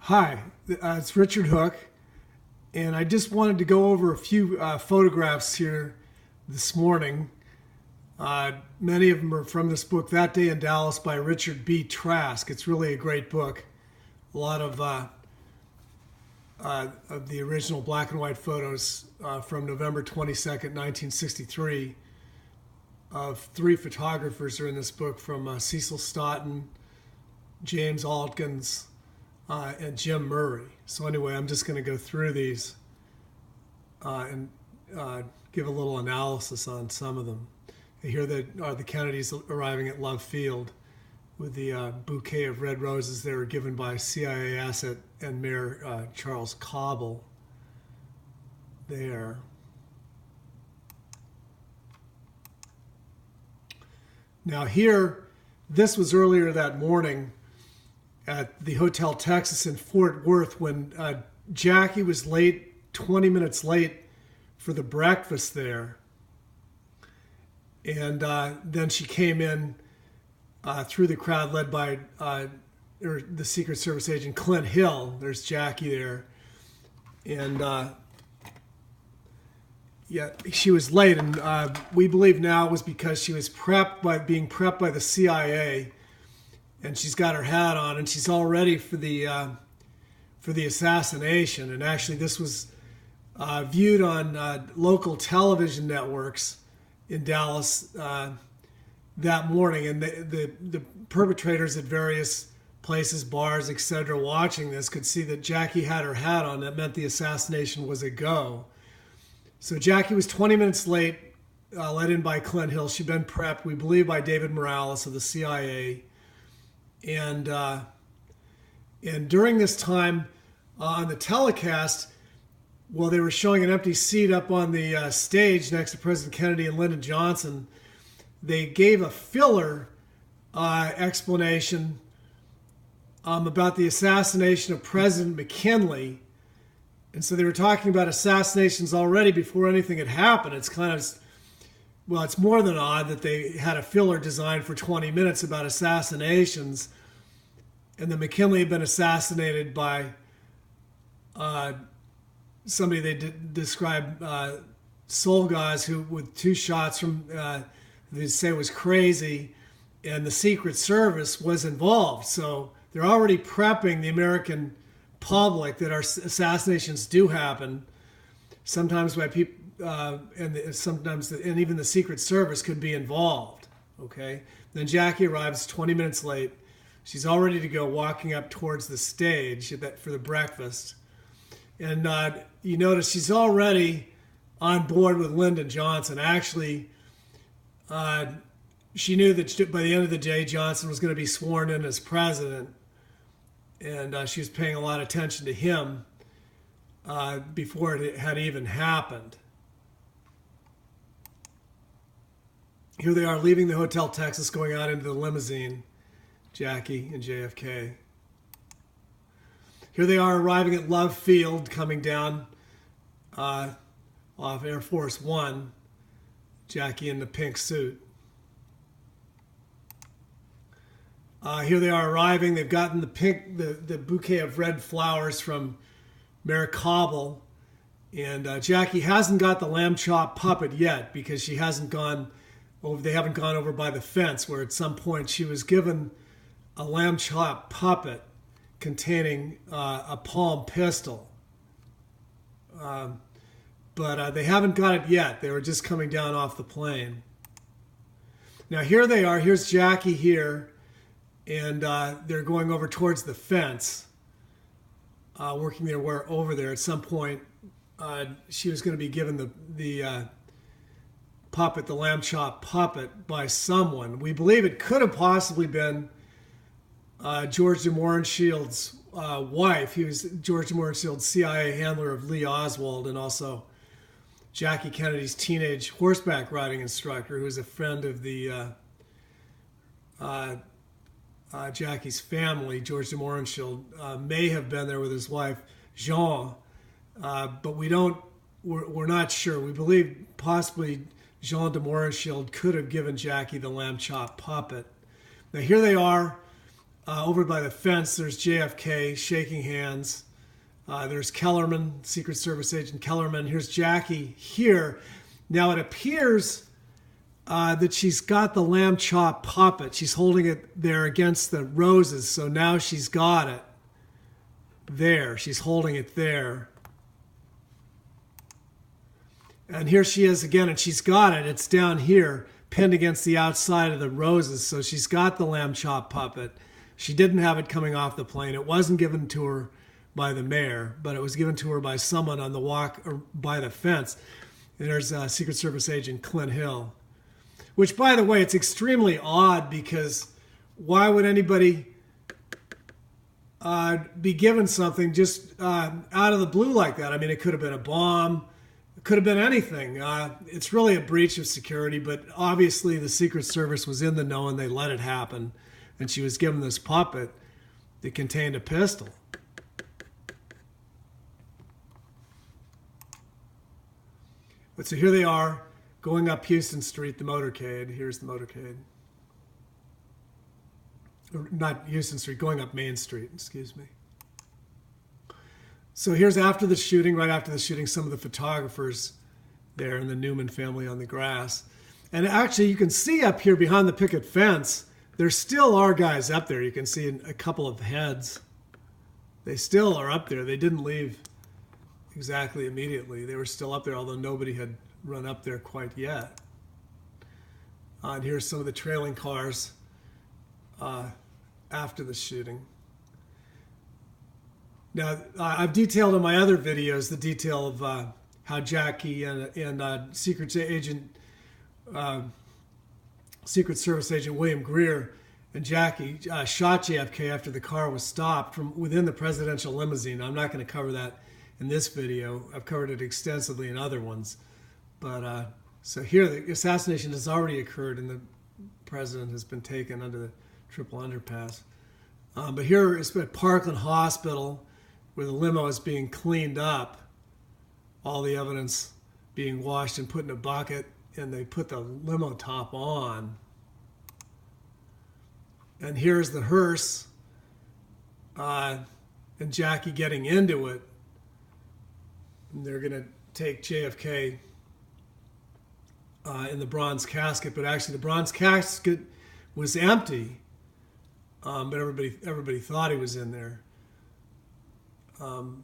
Hi, it's Richard Hooke, and I just wanted to go over a few photographs here this morning. Many of them are from this book, That Day in Dallas by Richard B. Trask. It's really a great book. A lot of the original black and white photos from November 22nd, 1963 of three photographers are in this book from Cecil Stoughton, James Altkins, and Jim Murray. So anyway, I'm just going to go through these and give a little analysis on some of them. Here are the Kennedys arriving at Love Field with the bouquet of red roses they were given by CIA asset and Mayor Charles Cobble there. Now here, this was earlier that morning at the Hotel Texas in Fort Worth when Jackie was late, 20 minutes late for the breakfast there. And then she came in through the crowd led by the Secret Service agent Clint Hill. There's Jackie there. And yeah, she was late. And we believe now it was because she was being prepped by the CIA. And she's got her hat on, and she's all ready for the assassination. And actually, this was viewed on local television networks in Dallas that morning. And the perpetrators at various places, bars, etc., watching this could see that Jackie had her hat on. That meant the assassination was a go. So Jackie was 20 minutes late, let in by Clint Hill. She'd been prepped, we believe, by David Morales of the CIA. And during this time on the telecast, while they were showing an empty seat up on the stage next to President Kennedy and Lyndon Johnson, they gave a filler explanation about the assassination of President McKinley. And so they were talking about assassinations already before anything had happened. It's kind of, well, it's more than odd that they had a filler designed for 20 minutes about assassinations, and that McKinley had been assassinated by somebody they described, soul guys who, with two shots from, they say was crazy, and the Secret Service was involved. So they're already prepping the American public that our assassinations do happen, sometimes by people, and even the Secret Service could be involved. Okay. Then Jackie arrives 20 minutes late. She's all ready to go, walking up towards the stage for the breakfast. And you notice she's already on board with Lyndon Johnson. Actually, she knew that by the end of the day, Johnson was going to be sworn in as president. And she was paying a lot of attention to him before it had even happened. Here they are leaving the Hotel Texas, going out into the limousine, Jackie and JFK. Here they are arriving at Love Field, coming down off Air Force One, Jackie in the pink suit. Here they are arriving. They've gotten the bouquet of red flowers from Mayor Cobble. And Jackie hasn't got the lamb chop puppet yet because she hasn't gone over, they haven't gone over by the fence, where at some point she was given a lamb chop puppet containing a palm pistol. But they haven't got it yet. They were just coming down off the plane. Now here they are. Here's Jackie here. And they're going over towards the fence, working their way over there. At some point, she was going to be given the puppet, the lamb chop puppet, by someone. We believe it could have possibly been George de Morenshield's wife. He was George de Morenshield's CIA handler of Lee Oswald, and also Jackie Kennedy's teenage horseback riding instructor, who was a friend of the Jackie's family. George de Morenshield may have been there with his wife Jean, but we're not sure. We believe possibly Jean de Morenshield could have given Jackie the lamb chop puppet. Now here they are Over by the fence, there's JFK shaking hands. There's Kellerman, Secret Service agent Kellerman. Here's Jackie here. Now it appears that she's got the lamb chop puppet. She's holding it there against the roses. So now she's got it there. She's holding it there. And here she is again, and she's got it. It's down here, pinned against the outside of the roses. So she's got the lamb chop puppet. She didn't have it coming off the plane. It wasn't given to her by the mayor, but it was given to her by someone on the walk or by the fence. And there's Secret Service agent Clint Hill. Which, by the way, it's extremely odd because why would anybody be given something just out of the blue like that? I mean, it could have been a bomb. It could have been anything. It's really a breach of security, but obviously the Secret Service was in the know and they let it happen. And she was given this puppet that contained a pistol. But so here they are, going up Houston Street, the motorcade. Here's the motorcade. Or not Houston Street, going up Main Street, excuse me. So here's after the shooting, right after the shooting, some of the photographers there and the Newman family on the grass. And actually, you can see up here behind the picket fence, there still are guys up there. You can see a couple of heads. They still are up there. They didn't leave exactly immediately. They were still up there, although nobody had run up there quite yet. And here's some of the trailing cars after the shooting. Now, I've detailed in my other videos the detail of how Jackie and Secret Service agent William Greer and Jackie shot JFK after the car was stopped from within the presidential limousine. I'm not going to cover that in this video. I've covered it extensively in other ones. But so here, the assassination has already occurred and the president has been taken under the triple underpass. But here is at Parkland Hospital, where the limo is being cleaned up, all the evidence being washed and put in a bucket, and they put the limo top on. And here's the hearse and Jackie getting into it. And they're going to take JFK in the bronze casket, but actually the bronze casket was empty, but everybody thought he was in there. And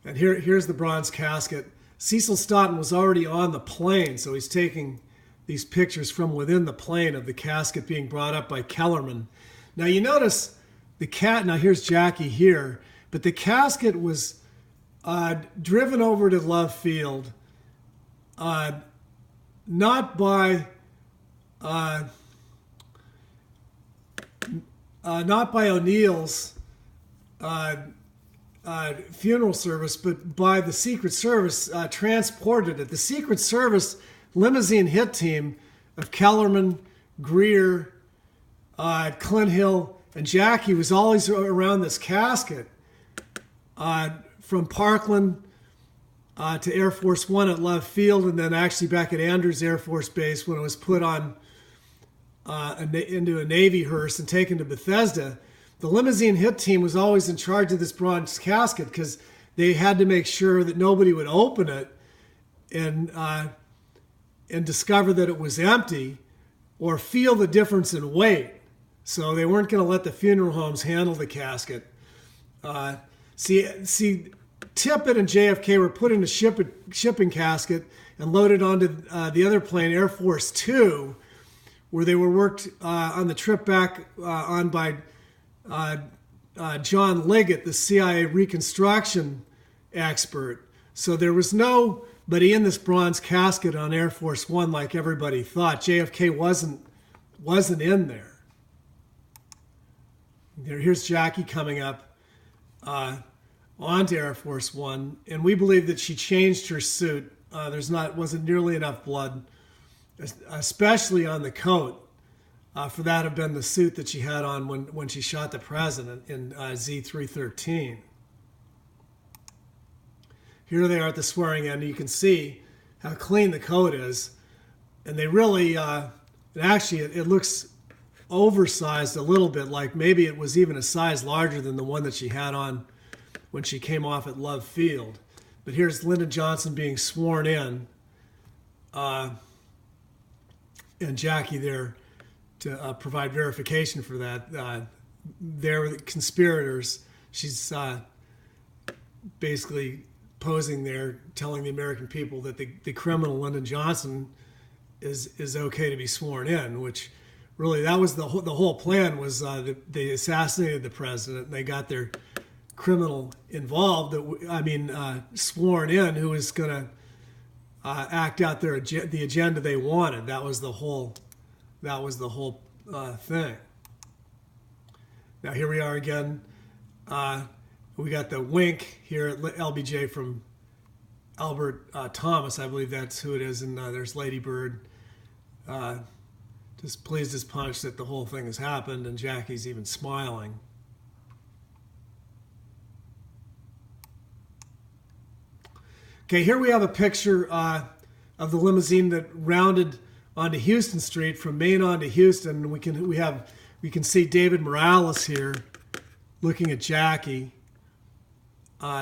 here's the bronze casket. Cecil Stoughton was already on the plane, so he's taking these pictures from within the plane of the casket being brought up by Kellerman. Now you notice now here's Jackie here, but the casket was driven over to Love Field, not by O'Neill's funeral service, but by the Secret Service transported it. The Secret Service limousine hit team of Kellerman, Greer, Clint Hill, and Jackie was always around this casket from Parkland to Air Force One at Love Field, and then actually back at Andrews Air Force Base when it was put on into a Navy hearse and taken to Bethesda. The limousine hit team was always in charge of this bronze casket because they had to make sure that nobody would open it and discover that it was empty or feel the difference in weight. So they weren't going to let the funeral homes handle the casket. See, Tippit and JFK were put in a shipping casket and loaded onto the other plane, Air Force Two, where they were worked on the trip back on by John Liggett, the CIA reconstruction expert. So there was nobody in this bronze casket on Air Force One like everybody thought. JFK wasn't in there. Here's Jackie coming up onto Air Force One, and we believe that she changed her suit. Wasn't nearly enough blood, especially on the coat. For that have been the suit that she had on when she shot the president in Z313. Here they are at the swearing in. You can see how clean the coat is. And they really, it looks oversized a little bit, like maybe it was even a size larger than the one that she had on when she came off at Love Field. But here's Lyndon Johnson being sworn in, and Jackie there to provide verification for that. They're the conspirators. She's basically posing there, telling the American people that the criminal Lyndon Johnson is okay to be sworn in, which really that was the whole plan was they assassinated the president and they got their criminal involved, sworn in, who was going to act out the agenda they wanted. That was the whole thing. Now here we are again. We got the wink here at LBJ from Albert Thomas. I believe that's who it is. And there's Lady Bird. Just pleased as punch that the whole thing has happened. And Jackie's even smiling. Okay, here we have a picture of the limousine that rounded onto Houston Street from Main onto Houston. We can see David Morales here looking at Jackie.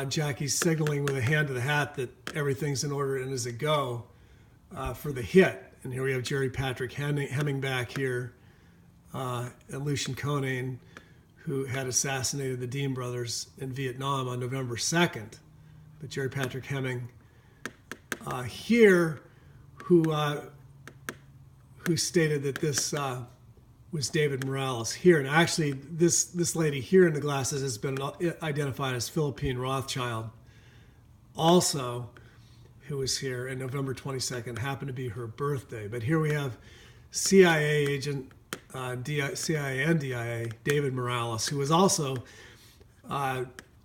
Jackie's signaling with a hand to the hat that everything's in order and is a go for the hit. And here we have Jerry Patrick Hemming back here, and Lucien Conein, who had assassinated the Dean brothers in Vietnam on November 2nd. But Jerry Patrick Hemming here, who stated that this was David Morales here. And actually, this lady here in the glasses has been identified as Philippine Rothschild, also, who was here, and November 22nd happened to be her birthday. But here we have CIA agent, CIA and DIA, David Morales, who was also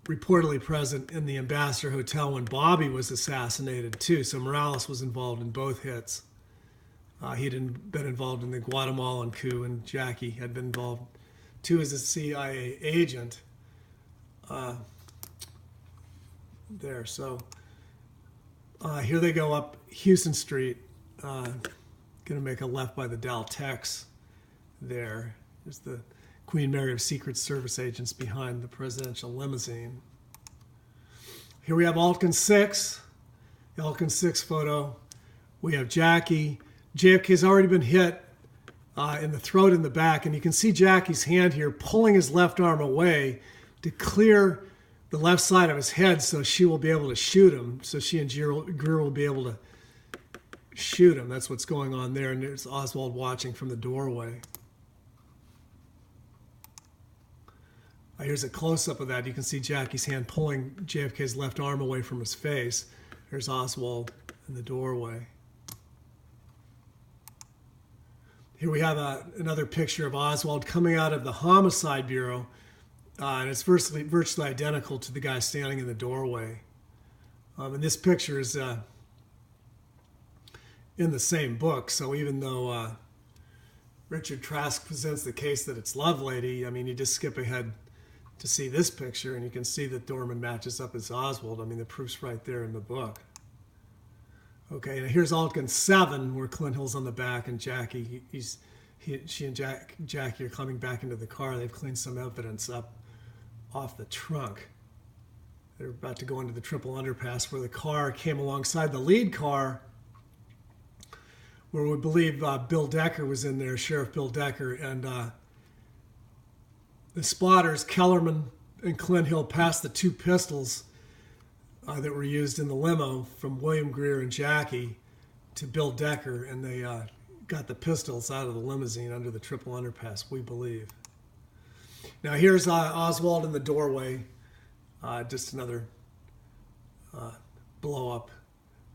reportedly present in the Ambassador Hotel when Bobby was assassinated too. So Morales was involved in both hits. He'd been involved in the Guatemalan coup, and Jackie had been involved too as a CIA agent there. So here they go up Houston Street, going to make a left by the Daltex there. There's the Queen Mary of Secret Service agents behind the presidential limousine. Here we have Altkin 6, the Altkin 6 photo. We have Jackie. JFK's already been hit in the throat and the back, and you can see Jackie's hand here pulling his left arm away to clear the left side of his head so she will be able to shoot him, so she and Greer will be able to shoot him. That's what's going on there, and there's Oswald watching from the doorway. Here's a close-up of that. You can see Jackie's hand pulling JFK's left arm away from his face. There's Oswald in the doorway. Here we have another picture of Oswald coming out of the Homicide Bureau, and it's virtually identical to the guy standing in the doorway. And this picture is in the same book, so even though Richard Trask presents the case that it's Lovelady, I mean, you just skip ahead to see this picture, and you can see that Dorman matches up as Oswald. I mean, the proof's right there in the book. Okay, and here's Altkin 7, where Clint Hill's on the back, and Jackie, she and Jackie are coming back into the car. They've cleaned some evidence up off the trunk. They're about to go into the triple underpass where the car came alongside the lead car, where we believe Bill Decker was in there, Sheriff Bill Decker, and the spotters, Kellerman and Clint Hill, passed the 2 pistols that were used in the limo from William Greer and Jackie to Bill Decker, and they got the pistols out of the limousine under the triple underpass, we believe. Now here's Oswald in the doorway, just another blow up.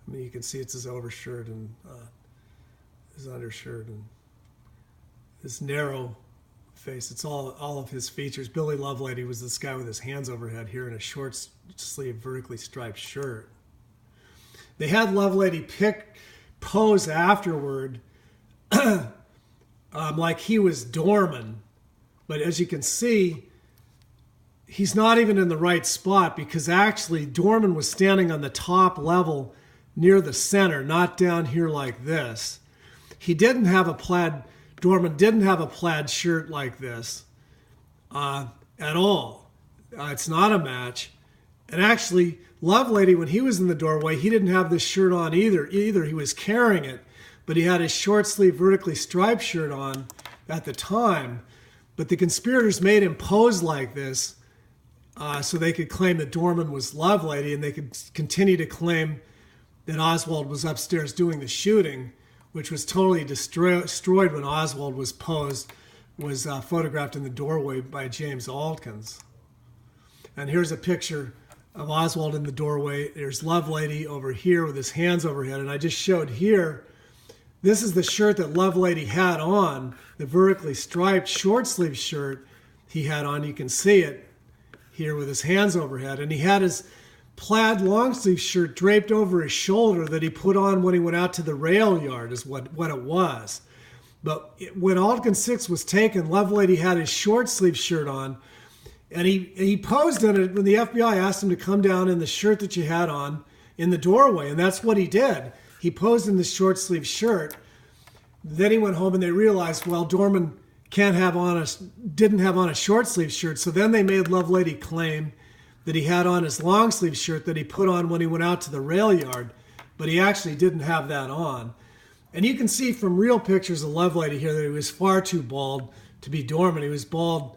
I mean, you can see it's his overshirt and his undershirt and his narrow face. It's all of his features. Billy Lovelady was this guy with his hands overhead here in a short sleeve, vertically striped shirt. They had Lovelady pose afterward like he was Dorman. But as you can see, he's not even in the right spot, because actually Dorman was standing on the top level near the center, not down here like this. He didn't have a plaid Dorman didn't have a plaid shirt like this at all. It's not a match. And actually, Lovelady, when he was in the doorway, he didn't have this shirt on either. He was carrying it, but he had his short sleeve vertically striped shirt on at the time. But the conspirators made him pose like this so they could claim that Dorman was Lovelady, and they could continue to claim that Oswald was upstairs doing the shooting, which was totally destroyed when Oswald was photographed in the doorway by James Alkins. And here's a picture of Oswald in the doorway. There's Lovelady over here with his hands overhead. And I just showed here, this is the shirt that Lovelady had on, the vertically striped short sleeve shirt he had on. You can see it here with his hands overhead. And he had his plaid long sleeve shirt draped over his shoulder that he put on when he went out to the rail yard is what it was. But when Altkin 6 was taken, Lovelady had his short sleeve shirt on, and he posed in it when the FBI asked him to come down in the shirt that you had on in the doorway, and that's what he did. He posed in the short sleeve shirt. Then he went home and they realized, well, Dorman didn't have on a short sleeve shirt, so then they made Lovelady claim that he had on his long sleeve shirt that he put on when he went out to the rail yard, but he actually didn't have that on. And you can see from real pictures of Lovelady here that he was far too bald to be Dorman. He was bald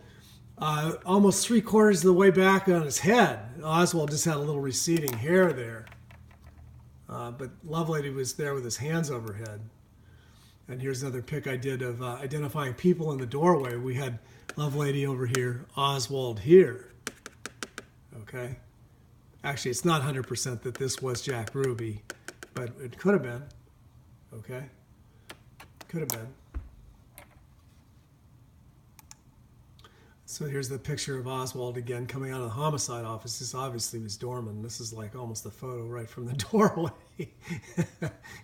almost 3/4 of the way back on his head. Oswald just had a little receding hair there. But Lovelady was there with his hands overhead. And here's another pic I did of identifying people in the doorway. We had Lovelady over here, Oswald here. Okay? Actually, it's not 100% that this was Jack Ruby, but it could have been. Okay? Could have been. So here's the picture of Oswald again coming out of the homicide office. This obviously was Dorman. This is like almost the photo right from the doorway.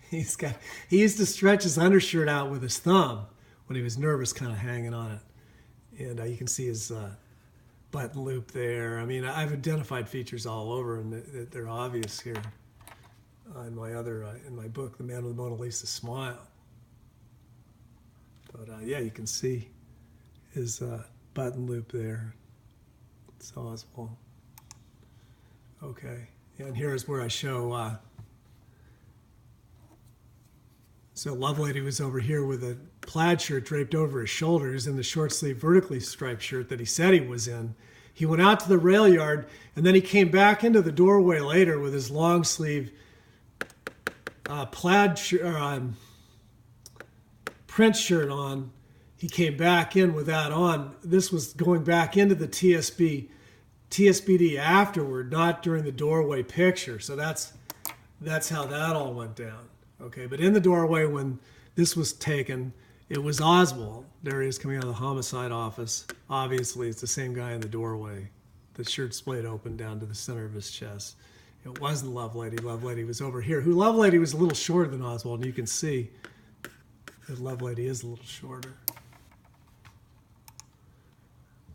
He used to stretch his undershirt out with his thumb when he was nervous, kind of hanging on it. And you can see his button loop there. I mean, I've identified features all over, and they're obvious here. In my book, The Man with the Mona Lisa Smile. But yeah, you can see his button loop there. It's Oswald. Okay, and here's where I show. So Lovelady was over here with a plaid shirt draped over his shoulders and the short sleeve vertically striped shirt that he said he was in. He went out to the rail yard, and then he came back into the doorway later with his long sleeve print shirt on. He came back in with that on. This was going back into the TSBD afterward, not during the doorway picture. So that's how that all went down. Okay, but in the doorway when this was taken, it was Oswald. There he is coming out of the homicide office. Obviously, it's the same guy in the doorway. The shirt splayed open down to the center of his chest. It wasn't Lovelady. Lovelady was over here. Lovelady was a little shorter than Oswald, and you can see that Lovelady is a little shorter.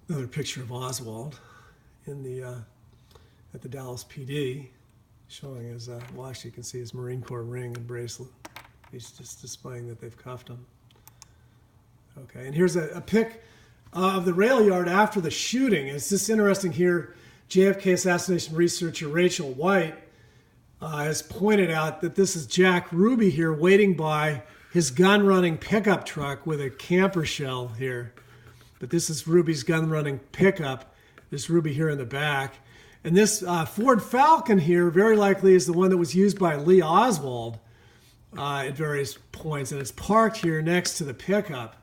Another picture of Oswald in at the Dallas PD, showing his, well, actually you can see his Marine Corps ring and bracelet. He's just displaying that they've cuffed him. Okay, and here's a pic of the rail yard after the shooting. It's just interesting here. JFK assassination researcher Rachel White has pointed out that this is Jack Ruby here waiting by his gun-running pickup truck with a camper shell here. But this is Ruby's gun-running pickup. There's Ruby here in the back. And this Ford Falcon here very likely is the one that was used by Lee Oswald at various points. And it's parked here next to the pickup.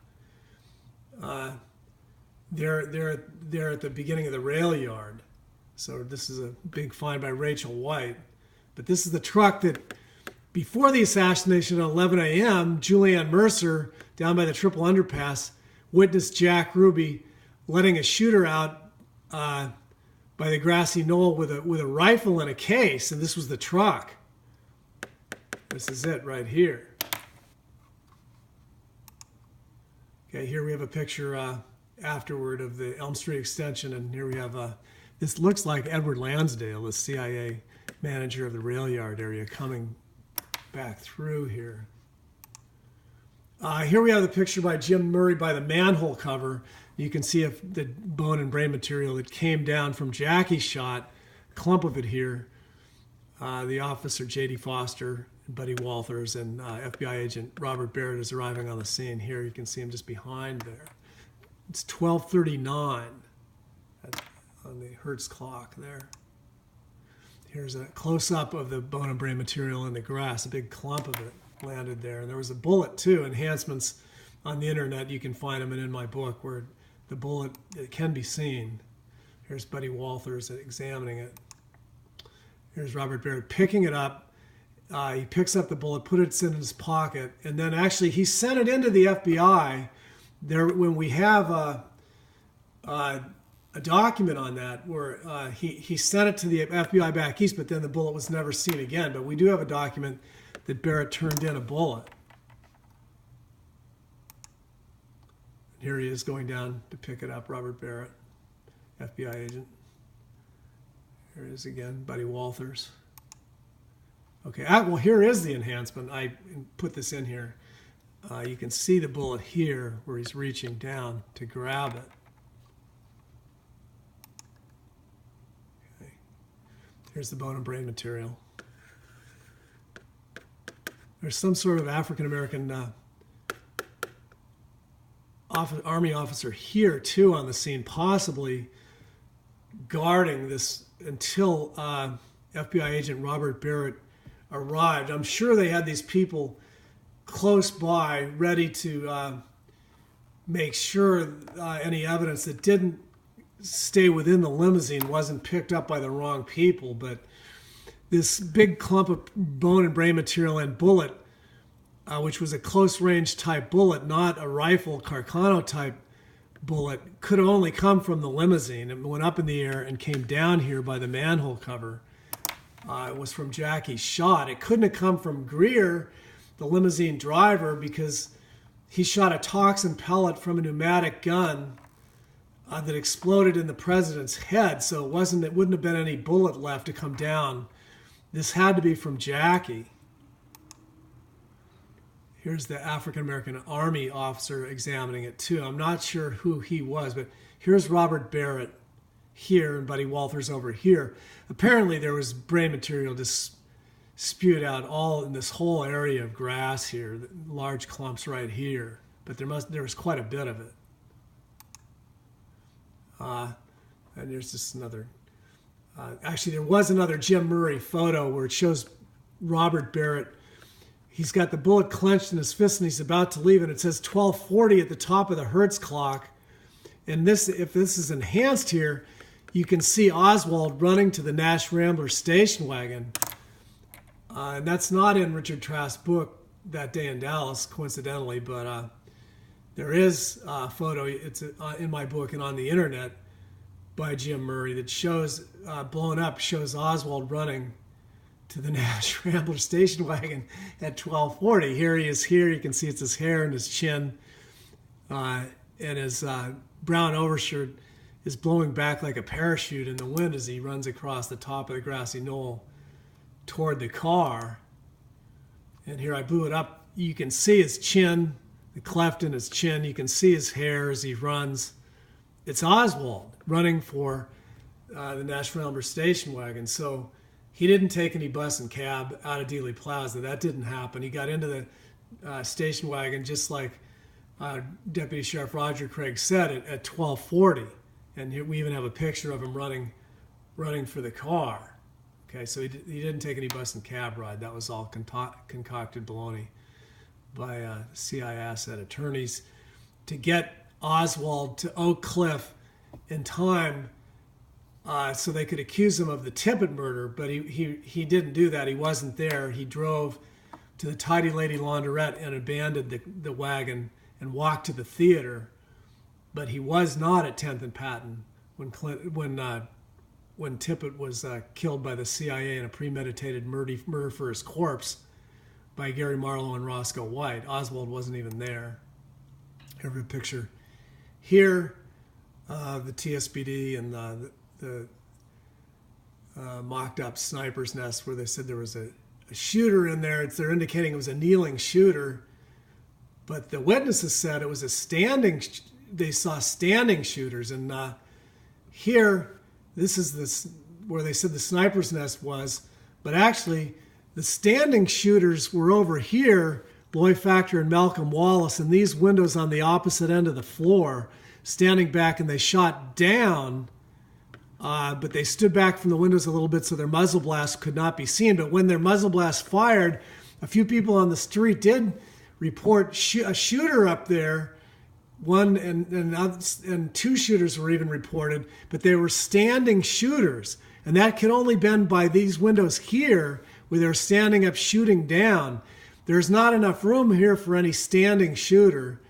They're at the beginning of the rail yard. So this is a big find by Rachel White. But this is the truck that, before the assassination at 11 a.m., Julianne Mercer, down by the Triple Underpass, witnessed Jack Ruby letting a shooter out by the grassy knoll with a rifle in a case, and this was the truck. This is it right here. Okay, here we have a picture afterward of the Elm Street extension, and here we have this looks like Edward Lansdale, the CIA manager of the rail yard area, coming back through here. Here we have the picture by Jim Murray by the manhole cover. You can see if the bone and brain material that came down from Jackie's shot, a clump of it here. The officer J.D. Foster, Buddy Walters, and FBI agent Robert Barrett is arriving on the scene. Here you can see him just behind there. It's 12:39 on the Hertz clock there. Here's a close-up of the bone and brain material in the grass. A big clump of it landed there. And there was a bullet, too. Enhancements on the internet, you can find them, and in my book, where the bullet it can be seen. Here's Buddy Walters examining it. Here's Robert Barrett picking it up. He picks up the bullet, put it in his pocket, and then actually he sent it into the FBI. There, when we have a document on that where he sent it to the FBI back east, but then the bullet was never seen again. But we do have a document that Barrett turned in a bullet. Here he is going down to pick it up, Robert Barrett, FBI agent. Here it is again, Buddy Walters. Okay, well, here is the enhancement. I put this in here. You can see the bullet here where he's reaching down to grab it. Okay. Here's the bone and brain material. There's some sort of African-American Army officer here, too, on the scene, possibly guarding this until FBI agent Robert Barrett arrived. I'm sure they had these people close by ready to make sure any evidence that didn't stay within the limousine wasn't picked up by the wrong people. But this big clump of bone and brain material and bullet, which was a close-range type bullet, not a rifle Carcano type bullet, could have only come from the limousine. It went up in the air and came down here by the manhole cover. It was from Jackie's shot. It couldn't have come from Greer, the limousine driver, because he shot a toxin pellet from a pneumatic gun that exploded in the president's head. So it wouldn't have been any bullet left to come down. This had to be from Jackie. Here's the African-American Army officer examining it too. I'm not sure who he was, but here's Robert Barrett here and Buddy Walters over here. Apparently there was brain material just spewed out all in this whole area of grass here, large clumps right here, but there was quite a bit of it. And there's just another, actually there was another Jim Murray photo where it shows Robert Barrett. He's got the bullet clenched in his fist and he's about to leave, and it says 12:40 at the top of the Hertz clock. And this, if this is enhanced here, you can see Oswald running to the Nash Rambler station wagon. And that's not in Richard Trask's book, That Day in Dallas, coincidentally, but there is a photo, it's in my book and on the internet, by Jim Murray that shows, blown up, shows Oswald running to the Nash Rambler station wagon at 12:40. Here he is here. You can see it's his hair and his chin. And his brown overshirt is blowing back like a parachute in the wind as he runs across the top of the grassy knoll toward the car. And here I blew it up. You can see his chin, the cleft in his chin. You can see his hair as he runs. It's Oswald running for the Nash Rambler station wagon. So he didn't take any bus and cab out of Dealey Plaza. That didn't happen. He got into the station wagon just like Deputy Sheriff Roger Craig said at 12:40. And here we even have a picture of him running for the car. Okay, so he didn't take any bus and cab ride. That was all concocted baloney by CI asset attorneys to get Oswald to Oak Cliff in time so they could accuse him of the Tippett murder, but he didn't do that. He wasn't there. He drove to the Tidy Lady Laundrette and abandoned the wagon and walked to the theater. But he was not at 10th and Patton when Tippett was killed by the CIA in a premeditated murder for his corpse by Gary Marlowe and Roscoe White. Oswald wasn't even there. Here's a picture here, the TSPD and the mocked up sniper's nest where they said there was a shooter in there. They're indicating it was a kneeling shooter. But the witnesses said it was a they saw standing shooters. And here, this is where they said the sniper's nest was. But actually, the standing shooters were over here, Loy Factor and Malcolm Wallace, and these windows on the opposite end of the floor, standing back, and they shot down. But they stood back from the windows a little bit so their muzzle blast could not be seen. But when their muzzle blast fired, a few people on the street did report a shooter up there. One and two shooters were even reported, but they were standing shooters. And that could only been by these windows here where they're standing up shooting down. There's not enough room here for any standing shooter.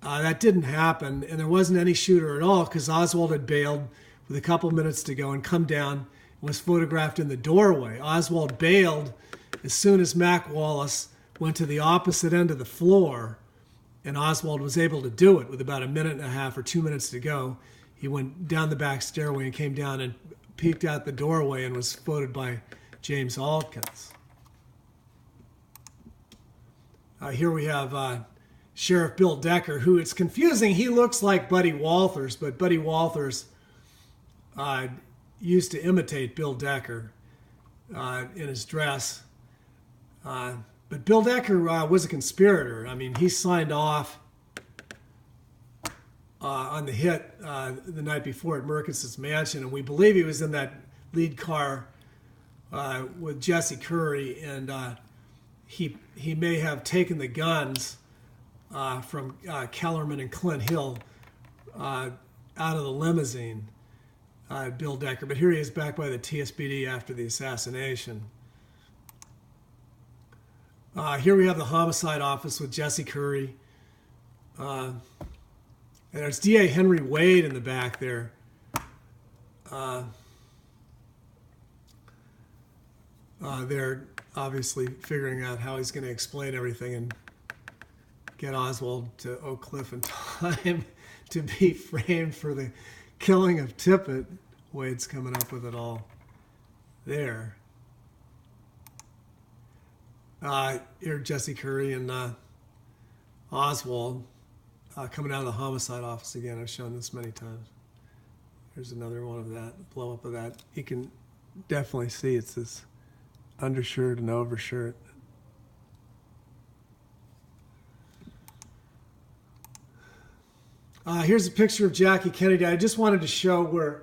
That didn't happen, and there wasn't any shooter at all because Oswald had bailed with a couple minutes to go and come down and was photographed in the doorway. Oswald bailed as soon as Mac Wallace went to the opposite end of the floor, and Oswald was able to do it with about a minute and a half or 2 minutes to go. He went down the back stairway and came down and peeked out the doorway and was photoed by James Alkins. Here we have Sheriff Bill Decker, who, it's confusing. He looks like Buddy Walters, but Buddy Walters used to imitate Bill Decker in his dress. But Bill Decker was a conspirator. I mean, he signed off on the hit the night before at Merkis's mansion, and we believe he was in that lead car with Jesse Curry, and he may have taken the guns from Kellerman and Clint Hill out of the limousine, Bill Decker. But here he is back by the TSBD after the assassination. Here we have the homicide office with Jesse Curry. And there's DA Henry Wade in the back there. They're obviously figuring out how he's going to explain everything and get Oswald to Oak Cliff in time to be framed for the killing of Tippit. Wade's coming up with it all there. Here Jesse Curry and Oswald coming out of the homicide office again. I've shown this many times. There's another one of that, blow up of that. You can definitely see it's this undershirt and overshirt. Here's a picture of Jackie Kennedy. I just wanted to show where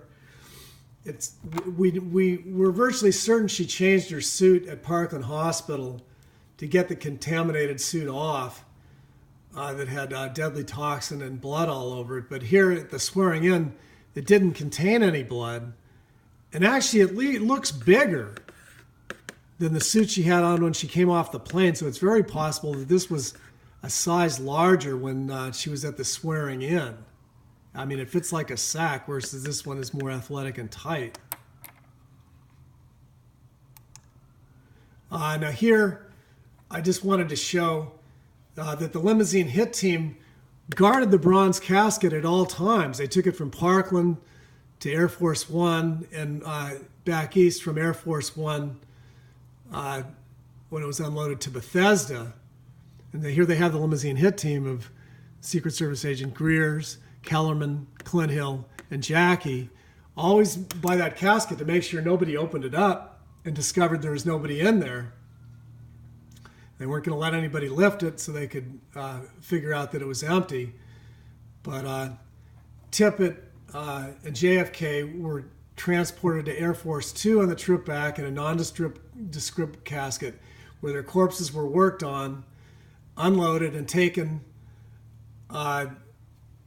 we're virtually certain she changed her suit at Parkland Hospital to get the contaminated suit off that had deadly toxin and blood all over it. But here at the swearing in, it didn't contain any blood. And actually, it looks bigger than the suit she had on when she came off the plane. So it's very possible that this was a size larger when she was at the swearing in. I mean, it fits like a sack, versus this one is more athletic and tight. Now here, I just wanted to show that the limousine hit team guarded the bronze casket at all times. They took it from Parkland to Air Force One and back east from Air Force One when it was unloaded to Bethesda. And here they have the limousine hit team of Secret Service Agent Greers, Kellerman, Clint Hill, and Jackie, always by that casket to make sure nobody opened it up and discovered there was nobody in there. They weren't going to let anybody lift it so they could figure out that it was empty. But Tippit and JFK were transported to Air Force Two on the trip back in a nondescript casket where their corpses were worked on, unloaded, and taken,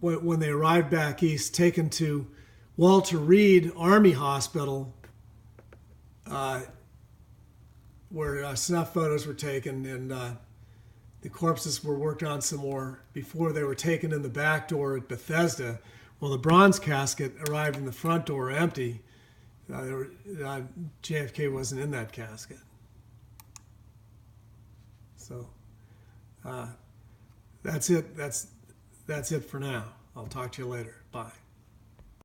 when they arrived back east, taken to Walter Reed Army Hospital, where snuff photos were taken, and the corpses were worked on some more before they were taken in the back door at Bethesda. Well, the bronze casket arrived in the front door empty. JFK wasn't in that casket. So that's it. That's it for now. I'll talk to you later. Bye.